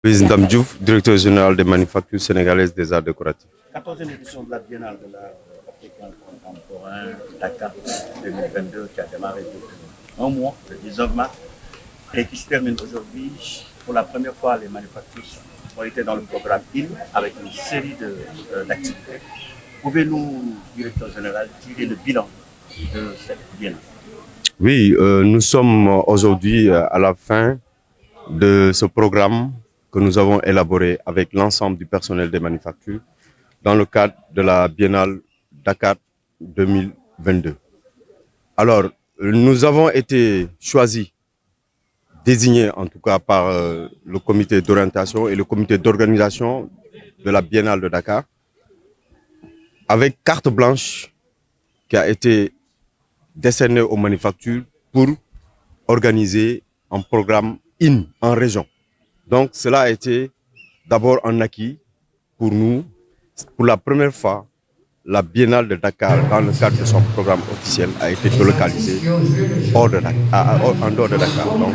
Président Diouf, directeur général des manufactures sénégalaises des arts décoratifs. 14e édition de la Biennale de l'art africain contemporain Dakar 2022 qui a démarré depuis un mois, le 19 mars, et qui se termine aujourd'hui. Pour la première fois, les manufactures ont été dans le programme IN avec une série d'activités. Pouvez-nous, directeur général, tirer le bilan de cette Biennale? Oui, nous sommes aujourd'hui à la fin de ce programme que nous avons élaboré avec l'ensemble du personnel des manufactures dans le cadre de la Biennale Dakar 2022. Alors, nous avons été choisis, désignés en tout cas par le comité d'orientation et le comité d'organisation de la Biennale de Dakar, avec carte blanche qui a été décernée aux manufactures pour organiser un programme IN en région. Donc cela a été d'abord un acquis pour nous. Pour la première fois, la Biennale de Dakar, dans le cadre de son programme officiel, a été délocalisée en dehors de Dakar, donc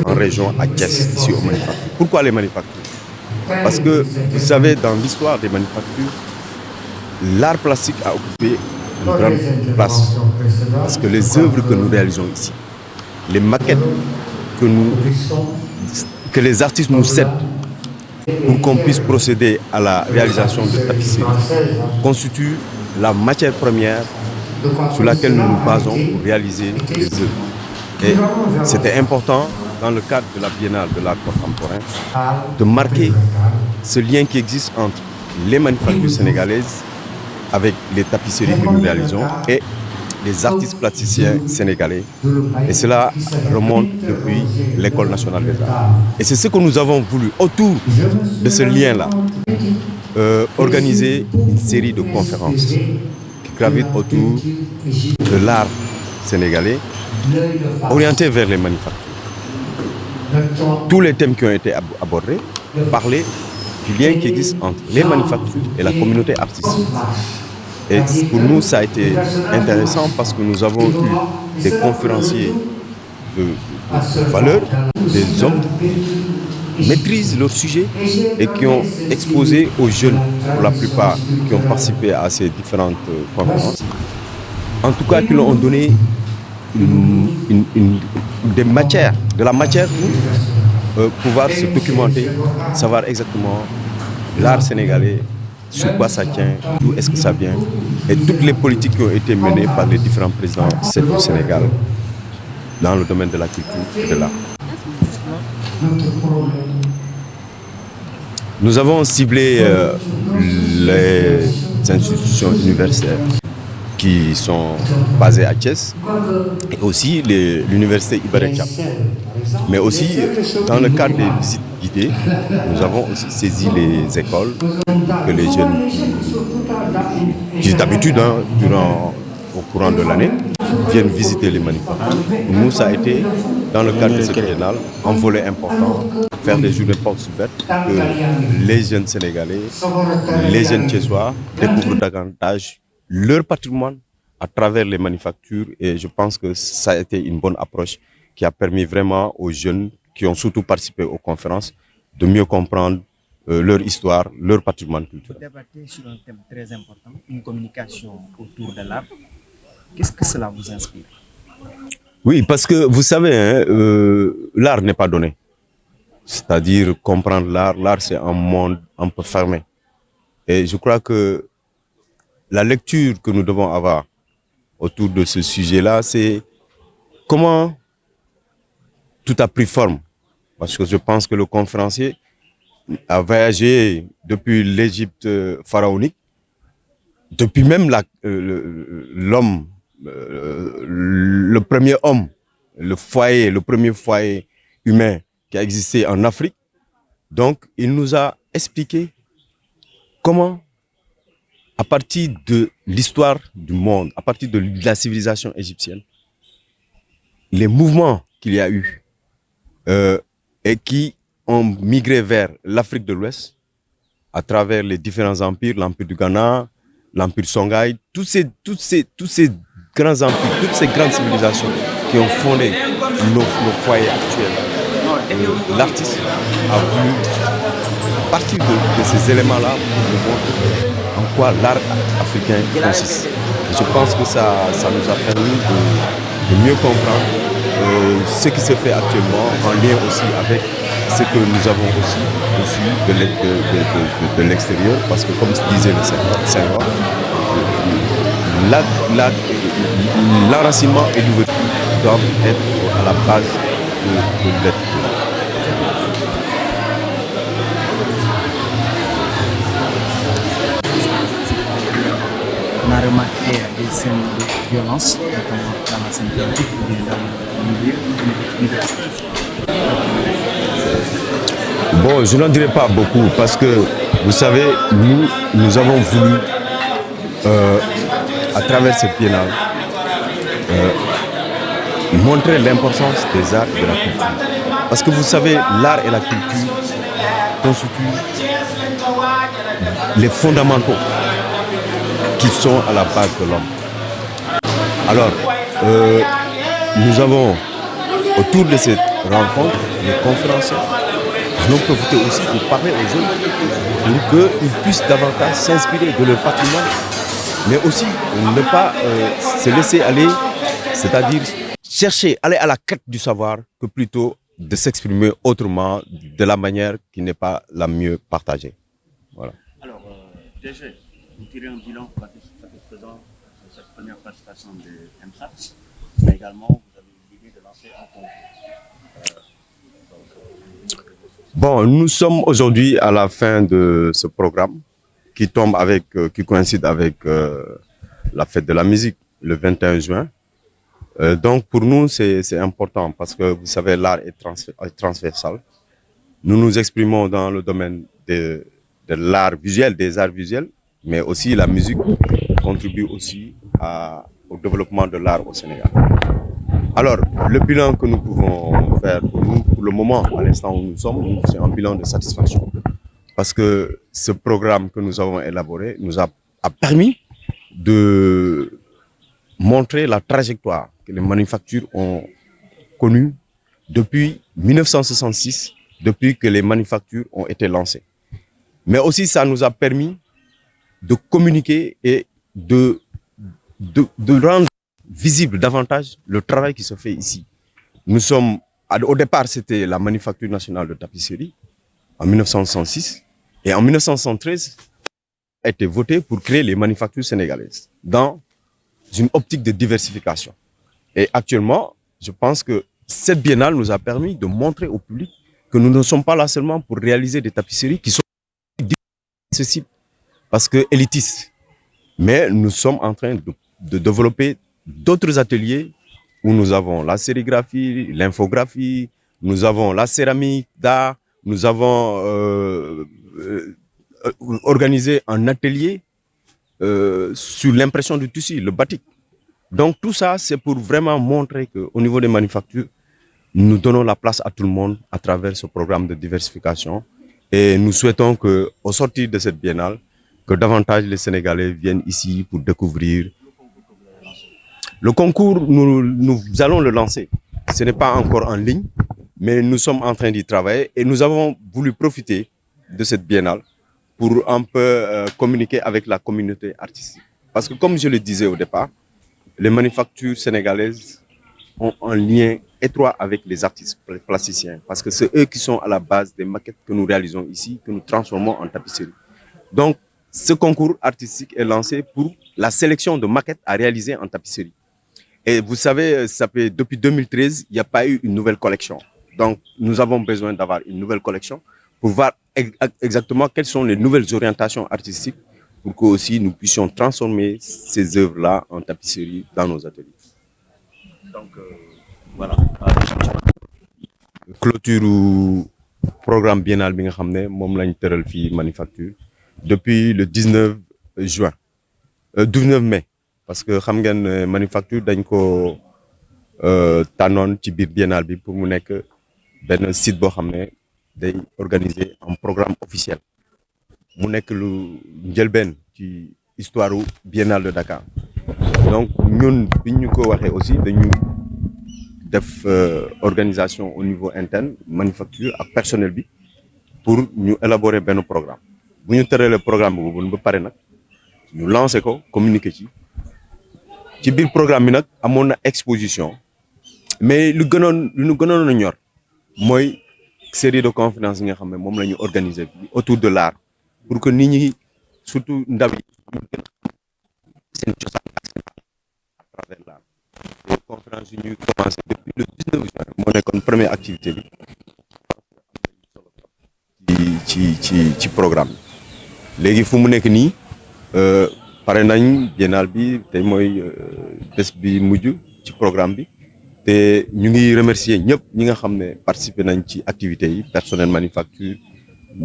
en région à Thiès, ici aux manufactures. Pourquoi les manufactures? Parce que vous savez, dans l'histoire des manufactures, l'art plastique a occupé une grande place. Parce que les œuvres que nous réalisons ici, les maquettes que les artistes nous cèdent pour qu'on puisse procéder à la réalisation de tapisseries constituent la matière première sur laquelle nous nous basons pour réaliser les œuvres. Et c'était important, dans le cadre de la Biennale de l'art contemporain, de marquer ce lien qui existe entre les manufactures sénégalaises avec les tapisseries que nous réalisons et les artistes plasticiens sénégalais. Et cela remonte depuis l'École nationale des arts. Et c'est ce que nous avons voulu, autour de ce lien-là, organiser une série de conférences qui gravitent autour de l'art sénégalais, orientées vers les manufactures. Tous les thèmes qui ont été abordés parlaient du lien qui existe entre les manufactures et la communauté artistique. Et pour nous, ça a été intéressant parce que nous avons eu des conférenciers de valeur, des hommes qui maîtrisent leur sujet et qui ont exposé aux jeunes, pour la plupart, qui ont participé à ces différentes conférences. En tout cas, qui leur ont donné de la matière pour pouvoir se documenter, savoir exactement l'art sénégalais, sur quoi ça tient, d'où est-ce que ça vient, et toutes les politiques qui ont été menées par les différents présidents du Sénégal dans le domaine de la culture et de l'art. Nous avons ciblé les institutions universitaires qui sont basées à Thiès et aussi l'université Iba Der Thiam. Mais aussi, dans le cadre des visites guidées, nous avons aussi saisi les écoles que les jeunes qui d'habitude, au courant de l'année, viennent visiter les manufactures. Nous, ça a été, dans le cadre de cette biennale, un volet important, faire des journées portes ouvertes, que les jeunes Sénégalais, les jeunes Thiessois découvrent davantage leur patrimoine à travers les manufactures. Et je pense que ça a été une bonne approche qui a permis vraiment aux jeunes qui ont surtout participé aux conférences de mieux comprendre leur histoire, leur patrimoine culturel. Vous débattez sur un thème très important, une communication autour de l'art. Qu'est-ce que cela vous inspire? Oui, parce que vous savez, l'art n'est pas donné. C'est-à-dire comprendre l'art c'est un monde un peu fermé. Et je crois que la lecture que nous devons avoir autour de ce sujet-là, c'est comment tout a pris forme. Parce que je pense que le conférencier a voyagé depuis l'Égypte pharaonique, depuis même l'homme, le premier homme, le premier foyer humain qui a existé en Afrique. Donc, il nous a expliqué comment, à partir de l'histoire du monde, à partir de la civilisation égyptienne, les mouvements qu'il y a eu et qui ont migré vers l'Afrique de l'Ouest à travers les différents empires, l'empire du Ghana, l'empire Songhai, tous ces grands empires, toutes ces grandes civilisations qui ont fondé nos foyers actuels. L'artiste a voulu partir de ces éléments-là pour nous montrer en quoi l'art africain consiste. Et je pense que ça nous a permis de mieux comprendre ce qui se fait actuellement en lien aussi avec ce que nous avons aussi reçu de l'extérieur, parce que comme disait le Senghor, l'enracinement et l'ouverture doivent être à la base de l'être. On a remarqué des scènes de violence, notamment dans la scène politique ou bien dans le milieu universitaire. Bon, je n'en dirai pas beaucoup parce que, vous savez, nous avons voulu, à travers cette biennale, montrer l'importance des arts et de la culture. Parce que vous savez, l'art et la culture constituent les fondamentaux qui sont à la base de l'homme. Alors, nous avons, autour de cette rencontre, les conférenciers, nous avons profité aussi pour parler aux jeunes pour qu'ils puissent davantage s'inspirer de leur patrimoine, mais aussi ne pas se laisser aller, c'est-à-dire chercher, aller à la quête du savoir, que plutôt de s'exprimer autrement, de la manière qui n'est pas la mieux partagée. Voilà. Alors, DG, vous tirez un bilan satisfaisant de cette première participation de MSAPS, mais également vous avez l'idée de lancer un concours. Bon, nous sommes aujourd'hui à la fin de ce programme qui coïncide avec la fête de la musique, le 21 juin. Donc pour nous, c'est important parce que vous savez, l'art est transversal. Nous nous exprimons dans le domaine de l'art visuel, des arts visuels, mais aussi la musique contribue aussi au développement de l'art au Sénégal. Alors, le bilan que nous pouvons faire pour nous, pour le moment, à l'instant où nous sommes, c'est un bilan de satisfaction. Parce que ce programme que nous avons élaboré nous a permis de montrer la trajectoire que les manufactures ont connue depuis 1966, depuis que les manufactures ont été lancées. Mais aussi, ça nous a permis de communiquer et de rendre visible davantage le travail qui se fait ici. Au départ, c'était la Manufacture nationale de tapisserie en 1966 et en 1973 a été voté pour créer les manufactures sénégalaises dans une optique de diversification. Et actuellement, je pense que cette biennale nous a permis de montrer au public que nous ne sommes pas là seulement pour réaliser des tapisseries qui sont accessibles parce que élitistes, mais nous sommes en train de développer d'autres ateliers où nous avons la sérigraphie, l'infographie, nous avons la céramique d'art, nous avons organisé un atelier sur l'impression du tissu, le batik. Donc tout ça, c'est pour vraiment montrer qu'au niveau des manufactures, nous donnons la place à tout le monde à travers ce programme de diversification. Et nous souhaitons qu'au sortir de cette biennale, que davantage les Sénégalais viennent ici pour découvrir. Le concours, nous allons le lancer. Ce n'est pas encore en ligne, mais nous sommes en train d'y travailler et nous avons voulu profiter de cette biennale pour un peu communiquer avec la communauté artistique. Parce que comme je le disais au départ, les manufactures sénégalaises ont un lien étroit avec les artistes plasticiens parce que c'est eux qui sont à la base des maquettes que nous réalisons ici, que nous transformons en tapisserie. Donc, ce concours artistique est lancé pour la sélection de maquettes à réaliser en tapisserie. Et vous savez, depuis 2013, il n'y a pas eu une nouvelle collection. Donc, nous avons besoin d'avoir une nouvelle collection pour voir exactement quelles sont les nouvelles orientations artistiques pour que aussi nous puissions transformer ces œuvres-là en tapisserie dans nos ateliers. Donc, voilà. Clôture ou programme biennal bi nga xamné mom lañ teural fi manufacture depuis le 19 juin 19 mai parce que xam ngeen manufacture dañ ko tànnoon ci biir biennale bi pour mu nekk benn site boo xam ne day organiser un programme officiel mu nekk lu njëlbeen ci histoire u biennale de Dakar donc ñun biñ ñu ko waxee aussi dañu def organisation au niveau interne manufacture ak personnel bi pour ñu élaborer benn programme bu ñu tëralee programme boobu ba pare nag ñu lancer ko communiquer ci biir programme bi nag amoon na exposition mais lu ñu gënoon a ñor mooy série de conférences yi nga xam ne moom la ñu organiser autour de l'art pour que nit ñi surtout ndaw yi ñu gën a seen cosaan à travers l'art et conférence yi ñuy commencé depuis le 19 juin moo nekkoon première activité bi ci programme bi léegi fu mu nekk nii pare nañ biennale bi tey mooy bés bi mujj ci programme bi te ñu ngi remercier ñëpp ñi nga xam ne participer nañ ci activités yi personnel manufacture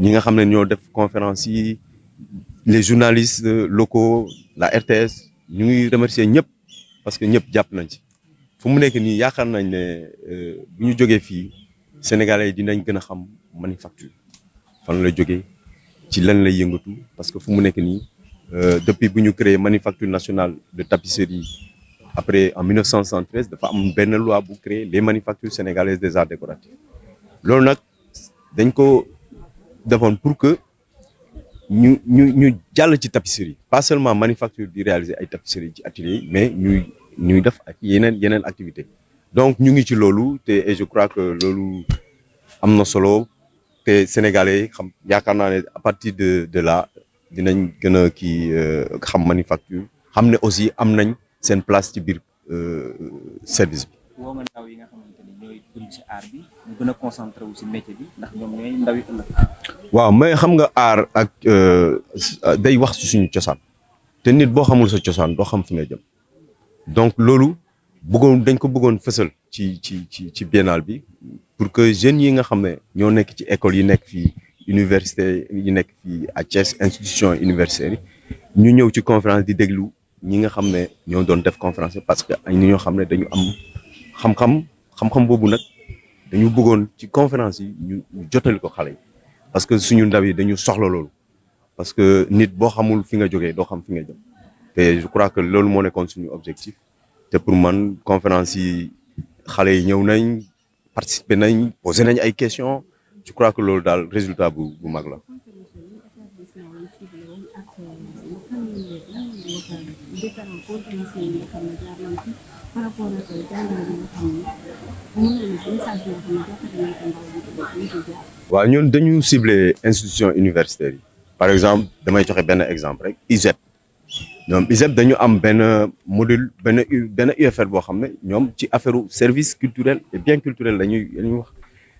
ñi nga xam ne ñoo def conférence yi les journalistes locaux la RTS ñu ngi remercier ñëpp parce que ñëpp jàpp nañ ci fu mu nekk nii yaakaar nañ ne bu ñu jógee fii Sénégalais yi dinañ gën a xam manufacture fan la jógee ci lan lay yëngatu parce que fu mu nekk nii depuis bu ñu créé manufacture nationale de tapisserie après en 1973 dafa am benn loi bu créer les manufactures sénégalaises des arts décoratifs loolu nag dañ ko defoon pour que ñu jàll ci tapisserie pas seulement manufacture di réaliser ay tapisserie ci atelier yi mais ñuy def ak yeneen activité donc ñu ngi ci loolu te et je crois que loolu am na solo te sénégalais xam yaakaar naa ne à partir de là dinañ gën a kii xam manufacture xam ne aussi am nañ seen place ci biir service bi. woo nga ndaw yi nga xamante ni ñooy dund ci art bi ñu gën a concentré wu ci métier bi ndax ñoom ñooy ndaw yi ëllëg. waaw mais xam nga art ak day wax ci suñu cosaan te nit boo xamul sa cosaan doo xam fi nga jëm donc loolu dañ ko bëggoon fësal ci biennale bi pour que jeunes yi nga xam ne ñoo nekk ci école yi nekk fii université yi nekk fii à Thiès institution universitaire yi ñu ñëw ci conférence di déglu ñi nga xam ne ñoo doon def conférence parce que ay ñoo xam ne dañu am xam-xam boobu nag dañu bëggoon ci conférence yi ñu jotali ko xale yi parce que suñu ndaw yi dañu soxla loolu parce que nit boo xamul fi nga jógee doo xam fi nga jëm te je crois que loolu moo nekkoon suñu objectif te pour man conférence yi xale yi ñëw nañ participer nañ poser nañ ay questions je crois que loolu daal résultat bu mag la. waaw ñun dañu cibler institution universitaire yi par exemple damay joxe benn exemple rek ISEP ñoom ISEP dañu am benn module benn UFR boo xam ne ñoom ci affaire service culturel et bien culturel lañuy wax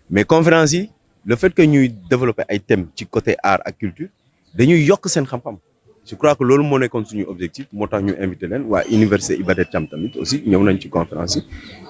mais conférence yi le fait que ñuy développer ay thèmes ci côté art ak culture dañuy yokk seen xam-xam je crois que loolu moo nekkoon suñu objectif moo tax ñu invité leen waa université Iba Der Thiam tamit aussi ñëw nañ ci conférence yi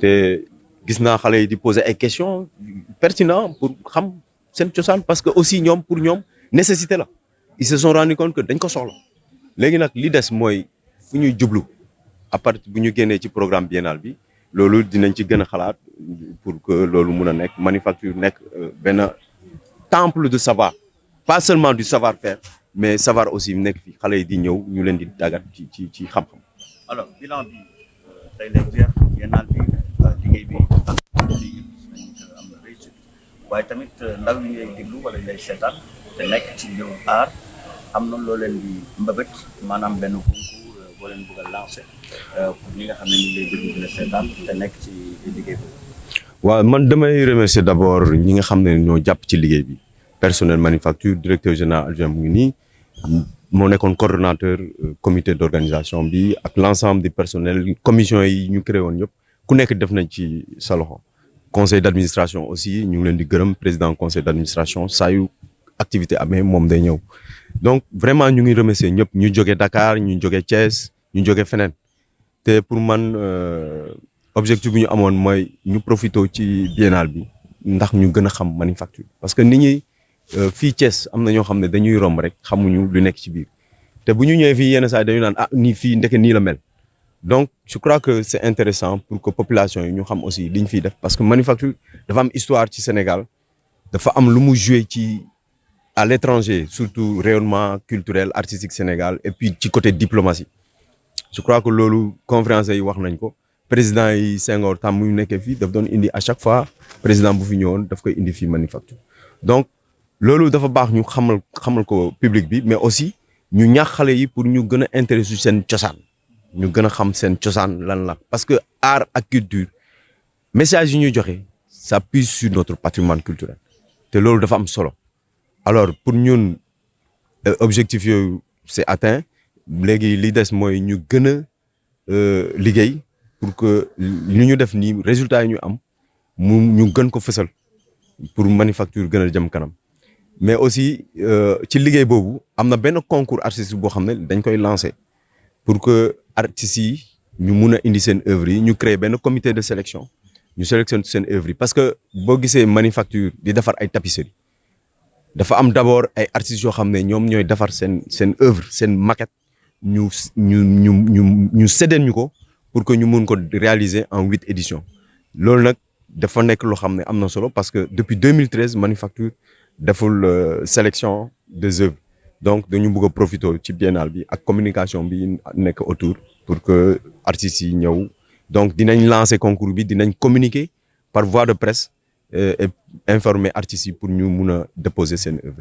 te gis naa xale yi di poser ay questions pertinentes pour xam seen cosaan parce que aussi ñoom pour ñoom nécessité la ils se sont rendu compte que dañ ko soxla léegi nag li des mooy fu ñuy jublu à partir bu ñu génnee ci programme biennal bi loolu dinañ ci gën a xalaat pour que loolu mun a nekk manufacture nekk benn temple de savoir pas seulement du savoir-faire mais savoir aussi nekk fi xale yi di ñëw ñu leen di tàggat ci xam-xam. alors bilan bi tey lay jeex biennale bi liggéey bi am na réussite waaye tamit ndaw yi ngay déglu wala lay seetaan te nekk ci mbirum art am na loo leen di mbëbët maanaam benn concours boo leen bëgg a lancer pour ñi nga xam ne ñu ngi lay déglu di la seetaan te nekk ci liggéey bi. waaw man damay remercier d'abord ñi nga xam ne ñoo jàpp ci liggéey bi personnel manufacture directeur général adjoint mu ngi nii moo nekkoon coordonnateur comité d'organisation bi ak l'ensemble du personnel commission yi ñu créé woon yëpp ku nekk def nañ ci sa loxo conseil d'administration aussi ñu ngi leen di gërëm président conseil d'administration saa yu activité amee moom day ñëw donc vraiment ñu ngi remercier ñëpp ñu jógee Dakar ñu jógee Thiès ñu jógee feneen te pour man objectif bi ñu amoon mooy ñu profité ci biennale bi ndax ñu gën a xam manufacture parce que nit ñi fii Thiès am na ñoo xam ne dañuy romb rek xamuñu lu nekk ci biir te bu ñu ñëwee fii yenn saa dañu naan nii fii ndeke nii la mel donc je crois que c'est intéressant pour que population yi ñu xam aussi li ñu fiy def parce que manufacture dafa am histoire ci Sénégal dafa am lu mu joué ci à l'étranger surtout rayonnement culturel artistique Sénégal et puis ci côté diplomatie je crois que loolu conférence yi wax nañ ko président yi Senghor tam mu nekkee fii daf doon indi à chaque fois président bu fi ñëwoon daf koy indi fii manufacture donc loolu dafa baax ñu xamal ko public bi mais aussi ñu ñaax xale yi pour ñu gën a intéressé seen cosaan ñu gën a xam seen cosaan lan la parce que art ak culture message yi ñuy joxe ça puise sur notre patrimoine culturel te loolu dafa am solo alors pour ñun objectif yooyu c'est atteint léegi li des mooy ñu gën a liggéey pour que li ñu def nii résultat yi ñu am ñu gën ko fësal pour manufacture gën a jëm kanam mais aussi ci liggéey boobu am na benn concours artistique boo xam ne dañ koy lancer pour que artistes yi ñu mun a indi seen œuvre yi ñu créer benn comité de sélection ñu sélectionne seen œuvre yi parce que boo gisee manufacture di defar ay tapisserie dafa am d'abord ay artistes yoo xam ne ñoom ñooy defar seen œuvre seen maquette ñu séddeen ñu ko pour que ñu mun ko réaliser en 8 éditions loolu nag dafa nekk loo xam ne am na solo parce que depuis 2013 manufacture deful sélection des œuvres donc dañu bëgg a profiter ci biennale bi ak communication bi nekk autour pour que artistes yi ñëw donc dinañ lancer concours bi dinañ communiquer par voie de presse et informer artistes yi pour ñu mun a déposer seen œuvre.